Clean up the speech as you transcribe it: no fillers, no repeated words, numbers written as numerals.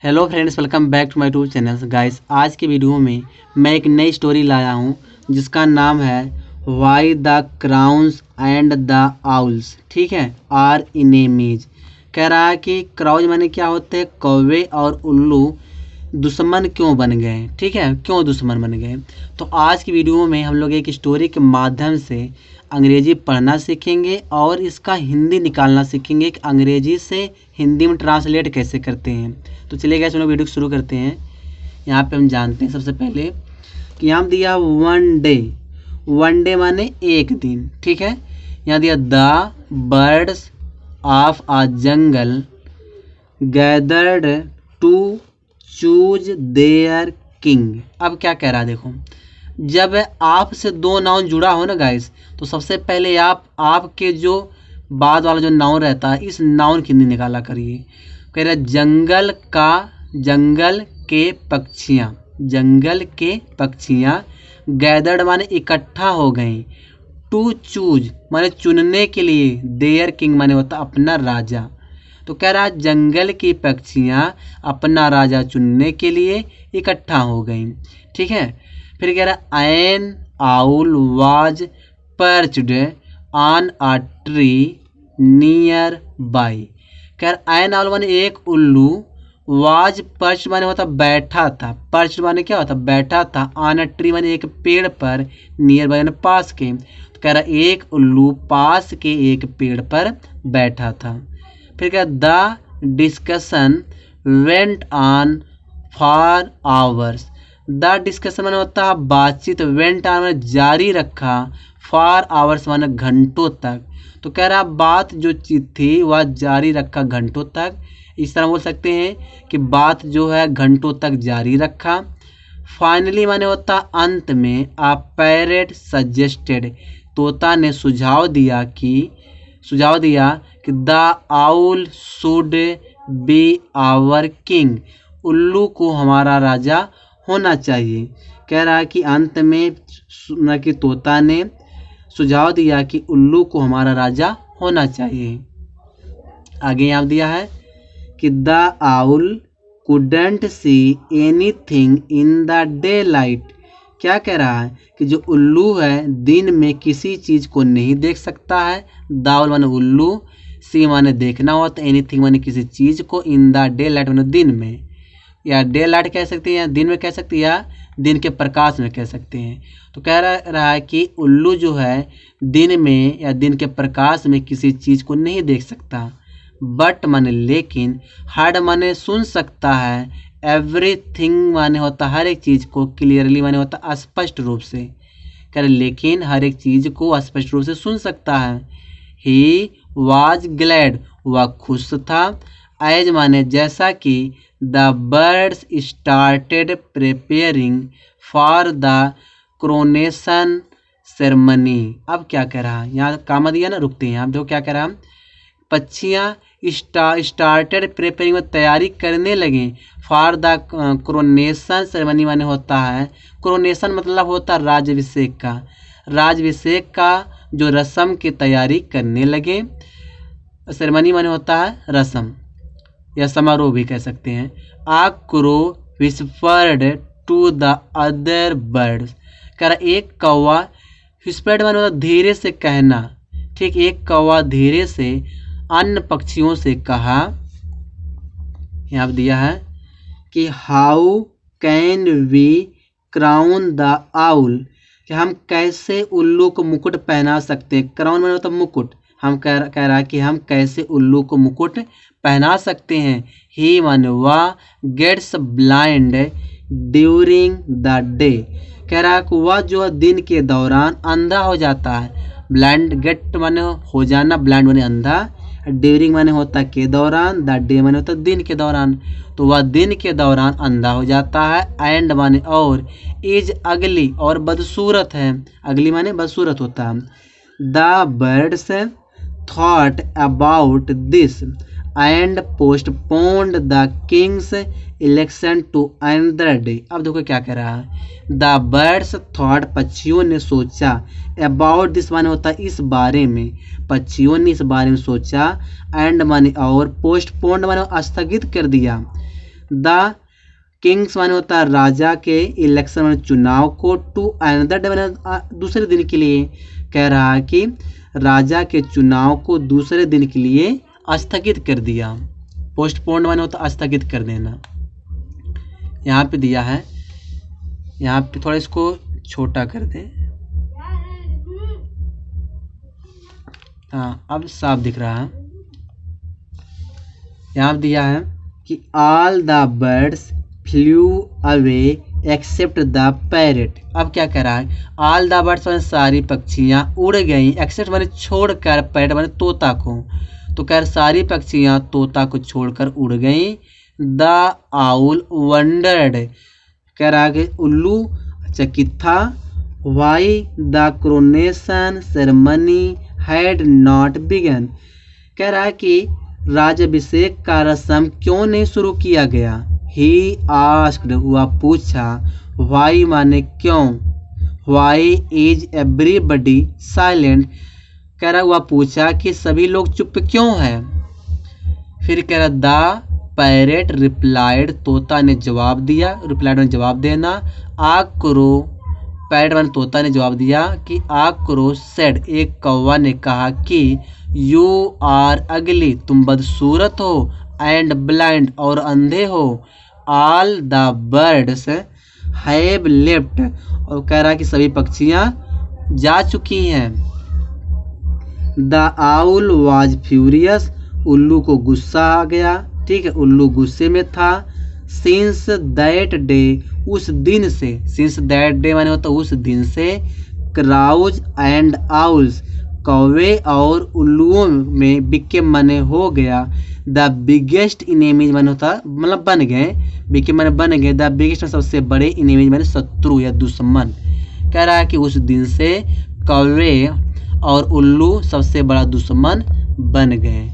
Hello friends, welcome back to my YouTube channel. Guys, आज की video में मैं एक नई स्टोरी लाया हूँ जिसका नाम है why the crowns and the owls. ठीक है, आर इनेमीज। कह रहा है कि क्राउज माने क्या होते हैं, कौवे और उल्लू दुश्मन क्यों बन गए। ठीक है, क्यों दुश्मन बन गए। तो आज की वीडियो में हम लोग एक स्टोरी के माध्यम से अंग्रेजी पढ़ना सीखेंगे और इसका हिंदी निकालना सीखेंगे कि अंग्रेजी से हिंदी में ट्रांसलेट कैसे करते हैं। तो चलिए गाइस, हम लोग वीडियो शुरू करते हैं। यहाँ पे हम जानते हैं सबसे पहले कि यहाँ दिया वन डे। वन डे माने एक दिन। ठीक है, यहाँ दिया the birds of a jungle gathered to choose their king. अब क्या कह रहा है, देखो, जब आप से दो नाउन जुड़ा हो ना गाइस, तो सबसे पहले आपके जो बाद वाला जो नाउन रहता है, इस नाउन की हिंदी निकाला करिए। कह रहा जंगल के पक्षियाँ, जंगल के पक्षियाँ गैदर्ड माने इकट्ठा हो गई, टू चूज माने चुनने के लिए, देयर किंग माने होता अपना राजा। तो कह रहा जंगल की पक्षियाँ अपना राजा चुनने के लिए इकट्ठा हो गई। ठीक है, फिर कह रहा an owl was perched on a tree nearby. कह रहा एन आउल माने एक उल्लू, वाज पर्च माने होता बैठा था, पर्च माने क्या होता बैठा था, ऑन अ ट्री माने एक पेड़ पर, नियर बाई माने पास के। तो कह रहा एक उल्लू पास के एक पेड़ पर बैठा था। फिर क्या the discussion went on for hours. The discussion माने होता है बातचीत, वेंट ऑन माने जारी रखा, फॉर आवर्स माने घंटों तक। तो कह रहा बात जो चीज थी वह जारी रखा घंटों तक। इस तरह बोल सकते हैं कि बात जो है घंटों तक जारी रखा। फाइनली माने होता अंत में, आ पैरेट सजेस्टेड, तोता ने सुझाव दिया कि the owl should be our king, उल्लू को हमारा राजा होना चाहिए। कह रहा है कि अंत में न कि तोता ने सुझाव दिया कि उल्लू को हमारा राजा होना चाहिए। आगे यहाँ दिया है कि the owl couldn't see anything in the day light. क्या कह रहा है कि जो उल्लू है दिन में किसी चीज़ को नहीं देख सकता है। दाउल माने उल्लू, सी माने देखना होता, एनीथिंग माने किसी चीज़ को, इन द डे लाइट माने दिन में, या डे लाइट कह सकते हैं, या दिन में कह सकते हैं, या दिन के प्रकाश में कह सकते हैं। तो कह रहा है कि उल्लू जो है दिन में या दिन के प्रकाश में किसी चीज़ को नहीं देख सकता। बट माने लेकिन, हर्ड माने सुन सकता है, एवरीथिंग माने होता हर एक चीज़ को, क्लियरली माने होता स्पष्ट रूप से। कह रहे लेकिन हर एक चीज़ को स्पष्ट रूप से सुन सकता है। ही वाज ग्लैड, वह खुश था, एज माने जैसा कि, the birds started preparing for the coronation ceremony. अब क्या कह रहा है, यहाँ कामा दिया ना, रुकते हैं। आप देखो क्या कह रहा है, पक्षियाँ स्टार्टेड प्रिपेयरिंग में तैयारी करने लगे, फॉर द क्रोनेशन सेरेमनी माने होता है, क्रोनेशन मतलब होता है राज्याभिषेक का, राज्याभिषेक का जो रस्म की तैयारी करने लगे। सेरेमनी माने होता है रस्म या समारोह भी कह सकते हैं। A crow whispered to the other birds. कह रहा एक कौवा, विस्पर्ड माने होता धीरे से कहना। ठीक, एक कौवा धीरे से अन्य पक्षियों से कहा। यहाँ दिया है कि how can we crown the owl, कि हम कैसे उल्लू को मुकुट पहना सकते हैं। क्राउन माने होता मुकुट, हम कह रहा है कि हम कैसे उल्लू को मुकुट पहना सकते हैं। ही माने वह, gets blind during the day. कह रहा है कि वह जो दिन के दौरान अंधा हो जाता है। ब्लाइंड, गेट माने हो जाना, ब्लाइंड माने अंधा, ड्यूरिंग माने होता के दौरान, द डे माने होता दिन के दौरान। तो वह दिन के दौरान अंधा हो जाता है। एंड माने और, इज अगली और बदसूरत है, अगली माने बदसूरत होता है। The birds thought about this and postponed the king's election to another day. अब देखो क्या कह रहा है, द बर्ड्स थॉट, पक्षियों ने सोचा, अबाउट दिस माने होता है इस बारे में, पक्षियों ने इस बारे में सोचा, एंड माने और, पोस्टपोन्ड माने स्थगित कर दिया, द किंग्स माने होता है राजा के, इलेक्शन माने चुनाव को, टू अनदर डे माने दूसरे दिन के लिए। कह रहा है कि राजा के चुनाव को दूसरे दिन के लिए स्थगित कर दिया। पोस्टपोन्ड माने होता स्थगित कर देना। यहाँ पे दिया है, यहाँ पे थोड़ा इसको छोटा कर दें। हाँ अब साफ दिख रहा है। यहाँ दिया है कि all the birds flew away except the parrot. अब क्या कह रहा है, ऑल द बर्ड्स माने सारी पक्षियाँ उड़ गई, एक्सेप्ट माने छोड़कर, पैरेट माने तोता को। तो कह रहा सारी पक्षियाँ तोता को छोड़कर उड़ गई। द आउल वंडर्ड, कह रहा कि उल्लू चकित था। Why the coronation ceremony had not begun, कह रहा है कि राज्याभिषेक का रस्म क्यों नहीं शुरू किया गया। ही आस्क्ड, वह पूछा। वाई माने क्यों। वाई इज एवरीबडी साइलेंट, कह रहा वह पूछा कि सभी लोग चुप क्यों है। फिर कह रहा द पैरेट रिप्लाइड, तोता ने जवाब दिया। रिप्लाइड में जवाब देना। आ क्रो, पैरेट माने तोता ने जवाब दिया कि आ क्रो सेड, एक कौवा ने कहा कि यू आर अगली, तुम बदसूरत हो, एंड ब्लाइंड, और अंधे हो। All the birds have left, और कह रहा कि सभी पक्षियाँ जा चुकी हैं। द आउल वाज फ्यूरियस, उल्लू को गुस्सा आ गया। ठीक है, उल्लू गुस्से में था। सिंस दैट डे, उस दिन से, सिंस दैट डे माने होता उस दिन से, क्राउज एंड आउल्स, कौवे और उल्लुओं में, बिकेम माने हो गया। द बिगेस्ट इनेमीज माने होता मतलब बन गए, बिकेम माने बन गए। द बिगेस्ट सबसे बड़े, इनेमीज माने शत्रु या दुश्मन। कह रहा है कि उस दिन से कौवे और उल्लू सबसे बड़ा दुश्मन बन गए।